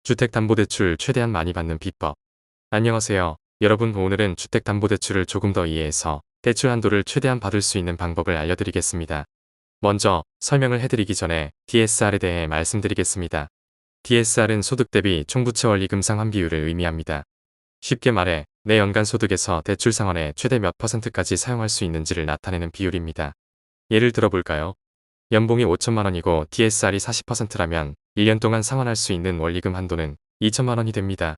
주택담보대출 최대한 많이 받는 비법. 안녕하세요. 여러분, 오늘은 주택담보대출을 조금 더 이해해서 대출 한도를 최대한 받을 수 있는 방법을 알려드리겠습니다. 먼저 설명을 해드리기 전에 DSR에 대해 말씀드리겠습니다. DSR은 소득 대비 총부채 원리금 상환 비율을 의미합니다. 쉽게 말해 내 연간 소득에서 대출 상환에 최대 몇 %까지 사용할 수 있는지를 나타내는 비율입니다. 예를 들어볼까요? 연봉이 5천만 원이고 DSR이 40%라면 1년 동안 상환할 수 있는 원리금 한도는 2천만 원이 됩니다.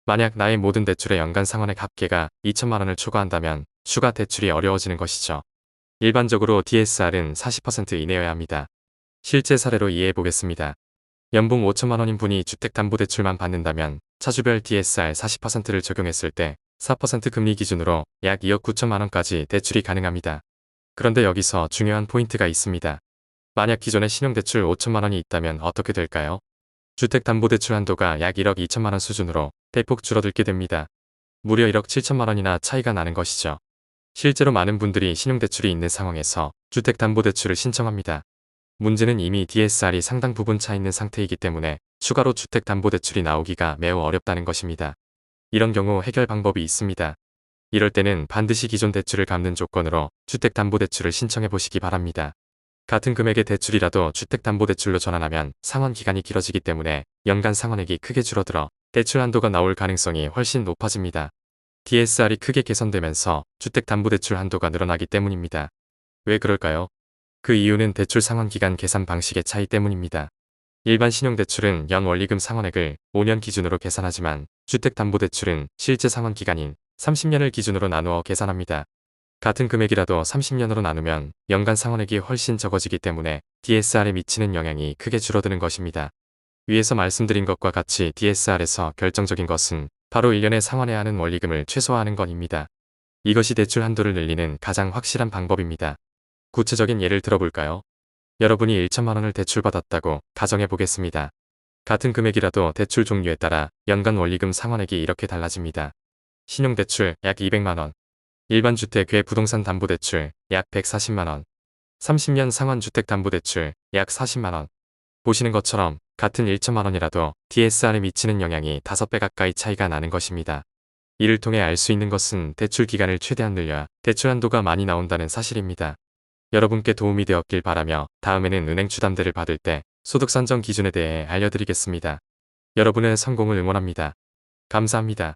만약 나의 모든 대출의 연간 상환액 합계가 2천만 원을 초과한다면 추가 대출이 어려워지는 것이죠. 일반적으로 DSR은 40% 이내여야 합니다. 실제 사례로 이해해 보겠습니다. 연봉 5천만 원인 분이 주택담보대출만 받는다면 차주별 DSR 40%를 적용했을 때 4% 금리 기준으로 약 2억 9천만 원까지 대출이 가능합니다. 그런데 여기서 중요한 포인트가 있습니다. 만약 기존에 신용대출 5천만 원이 있다면 어떻게 될까요? 주택담보대출 한도가 약 1억 2천만 원 수준으로 대폭 줄어들게 됩니다. 무려 1억 7천만 원이나 차이가 나는 것이죠. 실제로 많은 분들이 신용대출이 있는 상황에서 주택담보대출을 신청합니다. 문제는 이미 DSR이 상당 부분 차 있는 상태이기 때문에 추가로 주택담보대출이 나오기가 매우 어렵다는 것입니다. 이런 경우 해결 방법이 있습니다. 이럴 때는 반드시 기존 대출을 갚는 조건으로 주택담보대출을 신청해 보시기 바랍니다. 같은 금액의 대출이라도 주택담보대출로 전환하면 상환 기간이 길어지기 때문에 연간 상환액이 크게 줄어들어 대출 한도가 나올 가능성이 훨씬 높아집니다. DSR이 크게 개선되면서 주택담보대출 한도가 늘어나기 때문입니다. 왜 그럴까요? 그 이유는 대출 상환 기간 계산 방식의 차이 때문입니다. 일반 신용대출은 연 원리금 상환액을 5년 기준으로 계산하지만 주택담보대출은 실제 상환 기간인 30년을 기준으로 나누어 계산합니다. 같은 금액이라도 30년으로 나누면 연간 상환액이 훨씬 적어지기 때문에 DSR에 미치는 영향이 크게 줄어드는 것입니다. 위에서 말씀드린 것과 같이 DSR에서 결정적인 것은 바로 1년에 상환해야 하는 원리금을 최소화하는 것입니다. 이것이 대출 한도를 늘리는 가장 확실한 방법입니다. 구체적인 예를 들어볼까요? 여러분이 1천만 원을 대출받았다고 가정해 보겠습니다. 같은 금액이라도 대출 종류에 따라 연간 원리금 상환액이 이렇게 달라집니다. 신용대출 약 200만 원, 일반 주택 외 부동산 담보대출 약 140만 원, 30년 상환 주택담보대출 약 40만 원. 보시는 것처럼 같은 1천만 원이라도 DSR에 미치는 영향이 5배 가까이 차이가 나는 것입니다. 이를 통해 알 수 있는 것은 대출 기간을 최대한 늘려야 대출 한도가 많이 나온다는 사실입니다. 여러분께 도움이 되었길 바라며 다음에는 은행 주담대를 받을 때 소득 산정 기준에 대해 알려드리겠습니다. 여러분의 성공을 응원합니다. 감사합니다.